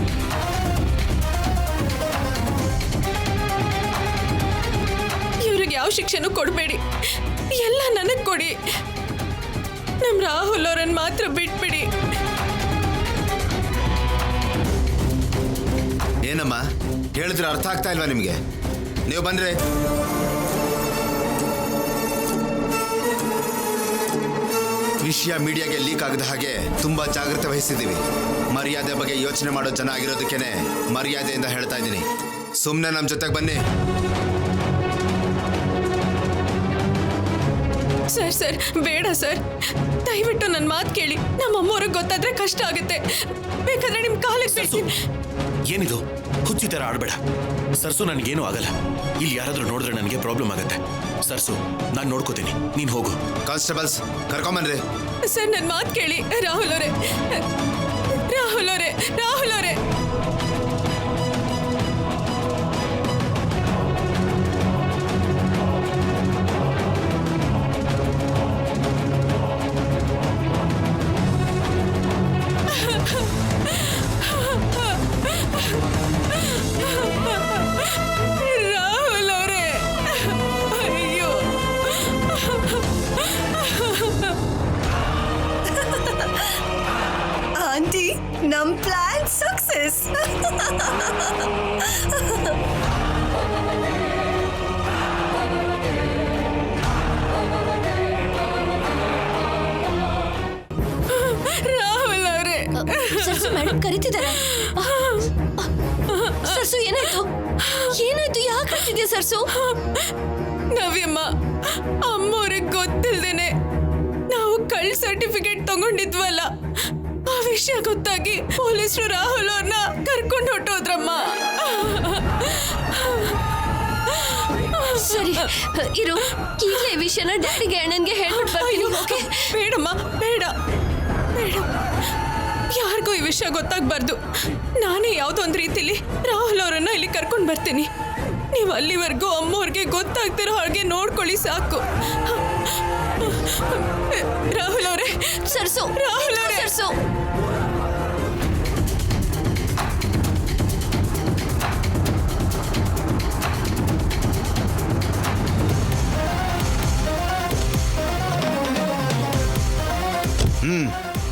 ಇವ್ರಿಗೆ ಯಾವ ಶಿಕ್ಷೆನೂ ಕೊಡಬೇಡಿ, ಎಲ್ಲ ನನಗೆ ಕೊಡಿ. ನಮ್ಮ ರಾಹುಲ್ ಅವರನ್ನು ಮಾತ್ರ ಬಿಟ್ಬಿಡಿ. ಏನಮ್ಮ ಹೇಳಿದ್ರೆ ಅರ್ಥ ಆಗ್ತಾ ಇಲ್ವಾ ನಿಮಗೆ? ನೀವು ಬಂದ್ರೆ ವಿಷಯ ಮೀಡಿಯಾಗೆ ಲೀಕ್ ಆಗದ ಹಾಗೆ ತುಂಬಾ ಜಾಗ್ರತೆ ವಹಿಸಿದ್ದೀವಿ. ಮರ್ಯಾದೆ ಬಗ್ಗೆ ಯೋಚನೆ ಮಾಡೋ ಜನ ಆಗಿರೋದಕ್ಕೇನೆ ಮರ್ಯಾದೆಯಿಂದ ಹೇಳ್ತಾ ಇದ್ದೀನಿ. ಸುಮ್ಮನೆ ನಮ್ಮ ಜೊತೆಗೆ ಬನ್ನಿ. ಸರ್ ಸರ್ ಬೇಡ ಸರ್, ದಯವಿಟ್ಟು ನನ್ನ ಮಾತು ಕೇಳಿ. ನಮ್ಮ ಅಮ್ಮವ್ರಿಗೆ ಗೊತ್ತಾದ್ರೆ ಕಷ್ಟ ಆಗುತ್ತೆ. ಬೇಕಾದ್ರೆ ನಿಮ್ ಕಾಲಿಗೆ ಬೀಳ್ತೀನಿ. ಏನಿದು ಹುಚ್ಚಿ ಥರ ಆಡಬೇಡ ಸರ್ಸು. ನನಗೇನು ಆಗಲ್ಲ. ಇಲ್ಲಿ ಯಾರಾದ್ರೂ ನೋಡಿದ್ರೆ ನನಗೆ ಪ್ರಾಬ್ಲಮ್ ಆಗುತ್ತೆ. ಸರ್ಸು, ನಾನು ನೋಡ್ಕೋತೀನಿ, ನೀನು ಹೋಗು. ಕಾನ್ಸ್ಟೇಬಲ್ಸ್ ಕರ್ಕೊಂಬನ್ರಿ. ಸರ್ ನನ್ನ ಮಾತು ಕೇಳಿ. ರಾಹುಲ್ ಅವರೇ, ರಾಹುಲ್ ಅವರೇ, ರಾಹುಲ್ ಅವರೇ. ರಾಹುಲ್ ಅವರೇ, ಅಯ್ಯೋ. ಆಂಟಿ, ನಮ್ ಪ್ಲಾನ್ ಸಕ್ಸಸ್. ರಾಹುಲ್ ಅವರೇ, ಸರ್ಸು ಮೇಡಮ್ ಕರಿತಿದ್ದಾರೆ. ಸರ್ಸು ಏನಾಯ್ತು? ಏನಾಯ್ತು? ಯಾಕೆ ಕರಿತಿದ್ಯಾ ಸರ್ಸು? ನವ್ಯಮ್ಮ, ಅಮ್ಮವ್ರಿಗೆ ಗೊತ್ತಿಲ್ದೇನೆ ನಾವು ಕಳ್ ಸರ್ಟಿಫಿಕೇಟ್ ತಗೊಂಡಿದ್ವಲ್ಲ, ಆ ವಿಷಯ ಗೊತ್ತಾಗಿ ಪೊಲೀಸರು ರಾಹುಲ್ ಅವ್ರನ್ನ ಕರ್ಕೊಂಡು ಹೊಟ್ಟೋದ್ರಮ್ಮ. ಸರಿ ಇರು, ಈಗಲೇ ಈ ವಿಷಯನ ಡ್ಯಾಡಿಗೆ ಅಣ್ಣನ್ಗೆ ಹೇಳ್ಬಿಟ್ಟು ಬರ್ತೀನಿ. ಓಕೆ? ಬೇಡಮ್ಮ, ಬೇಡ ಬೇಡ, ಯಾರಿಗೂ ಈ ವಿಷಯ ಗೊತ್ತಾಗ್ಬಾರ್ದು. ನಾನೇ ಯಾವುದೋ ಒಂದು ರೀತಿಲಿ ರಾಹುಲ್ ಅವರನ್ನ ಇಲ್ಲಿ ಕರ್ಕೊಂಡು ಬರ್ತೀನಿ. ನೀವು ಅಲ್ಲಿವರೆಗೂ ಅಮ್ಮವ್ರಿಗೆ ಗೊತ್ತಾಗ್ತಿರೋ ಹಾಗೆ ನೋಡ್ಕೊಳ್ಳಿ ಸಾಕು. ರಾಹುಲ್ ಅವರೇ, ಸರ್ಸು, ರಾಹುಲ್ ಅವರೇ, ಸರ್ಸು.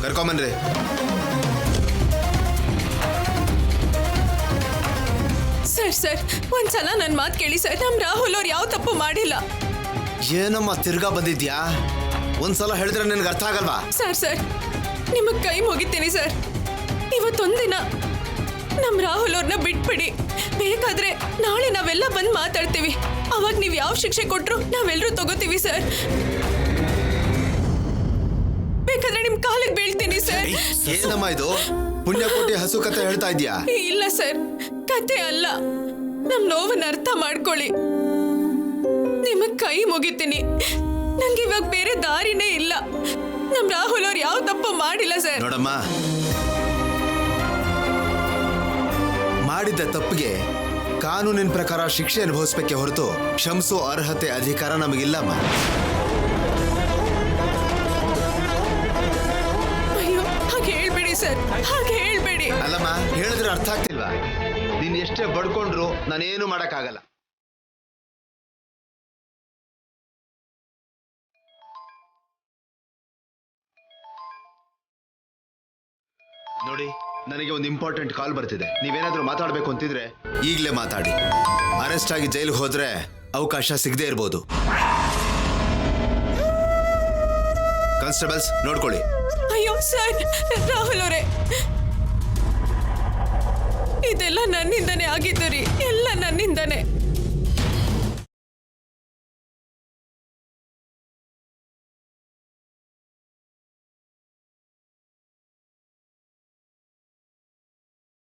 ಕರ್ಕೊಂಬನ್ರಿ. ಸರ್ ಸರ್ ಒಂದ್ಸಲ ನನ್ನ ಮಾತು ಕೇಳಿ ಸರ್. ನಮ್ ರಾಹುಲ್ ಅವ್ರು ಯಾವ ತಪ್ಪು ಮಾಡಿಲ್ಲ. ಏನಮ್ಮ ತಿರ್ಗಾ ಬಂದಿದ್ಯಾ? ಒಂದ್ಸಲ ಹೇಳಿದ್ರೆ ನಿನ್ಗೆ ಅರ್ಥ ಆಗಲ್ವಾ? ಸರ್ ಸರ್ ನಿಮಗ್ ಕೈ ಮುಗಿತೀನಿ ಸರ್. ಇವತ್ತೊಂದಿನ ನಮ್ ರಾಹುಲ್ ಅವ್ರನ್ನ ಬಿಟ್ಬಿಡಿ. ಬೇಕಾದ್ರೆ ನಾಳೆ ನಾವೆಲ್ಲ ಬಂದು ಮಾತಾಡ್ತೀವಿ. ಅವಾಗ ನೀವು ಯಾವ ಶಿಕ್ಷೆ ಕೊಟ್ರು ನಾವೆಲ್ಲರೂ ತಗೋತೀವಿ ಸರ್. ಬೇಕಾದ್ರೆ ನಿಮ್ ಕಾಲಿಗೆ ಬೀಳ್ತೀನಿ ಸರ್. ಏನಮ್ಮ ಇದು ಪುಣ್ಯಕೋಟಿ ಹಸು ಕತೆ ಹೇಳ್ತಾ ಇದ್ಯಾ? ಇಲ್ಲ ಸರ್, ಕತೆ ಅಲ್ಲ. ನಮ್ ನೋವನ್ನ ಅರ್ಥ ಮಾಡ್ಕೊಳ್ಳಿ. ನಿಮಗ್ ಕೈ ಮುಗಿತೀನಿ. ನಂಗೆ ಇವಾಗ ಬೇರೆ ದಾರಿನೇ ಇಲ್ಲ. ನಮ್ ರಾಹುಲ್ ಅವ್ರು ಯಾವ ತಪ್ಪು ಮಾಡಿಲ್ಲ ಸರ್. ನೋಡಮ್ಮ, ಮಾಡಿದ್ದ ತಪ್ಪಿಗೆ ಕಾನೂನಿನ ಪ್ರಕಾರ ಶಿಕ್ಷೆ ಅನುಭವಿಸ್ಬೇಕೆ ಹೊರತು ಕ್ಷಮಿಸೋ ಅರ್ಹತೆ ಅಧಿಕಾರ ನಮಗಿಲ್ಲಮ್ಮ. ಅಯ್ಯೋ, ಹಾಗೆ ಹೇಳ್ಬೇಡಿ ಸರ್, ಹಾಗೆ ಹೇಳ್ಬೇಡಿ. ಅಲ್ಲಮ್ಮ, ಹೇಳಿದ್ರೆ ಅರ್ಥ ಆಗ್ತಿಲ್ವಾ? ನೀನ್ ಎಷ್ಟೇ ಬಡ್ಕೊಂಡ್ರು ನಾನೇನು ಮಾಡಕ್ಕಾಗಲ್ಲ. ನೋಡಿ, ನನಗೆ ಒಂದು ಇಂಪಾರ್ಟೆಂಟ್ ಕಾಲ್ ಬರ್ತಿದೆ. ನೀವೇನಾದ್ರೂ ಮಾತಾಡ್ಬೇಕು ಅಂತಿದ್ರೆ ಈಗಲೇ ಮಾತಾಡಿ. ಅರೆಸ್ಟ್ ಆಗಿ ಜೈಲಿಗೆ ಹೋದ್ರೆ ಅವಕಾಶ ಸಿಗದೆ ಇರ್ಬೋದು. ಕಾನ್ಸ್ಟೇಬಲ್ಸ್ ನೋಡ್ಕೊಳ್ಳಿ. ಅಯ್ಯೋ ಸರ್, ರಾಹುಲ್ ಅವರೇ, ಇದೆಲ್ಲ ನನ್ನಿಂದನೇ ಆಗಿದ್ದು ರೀ.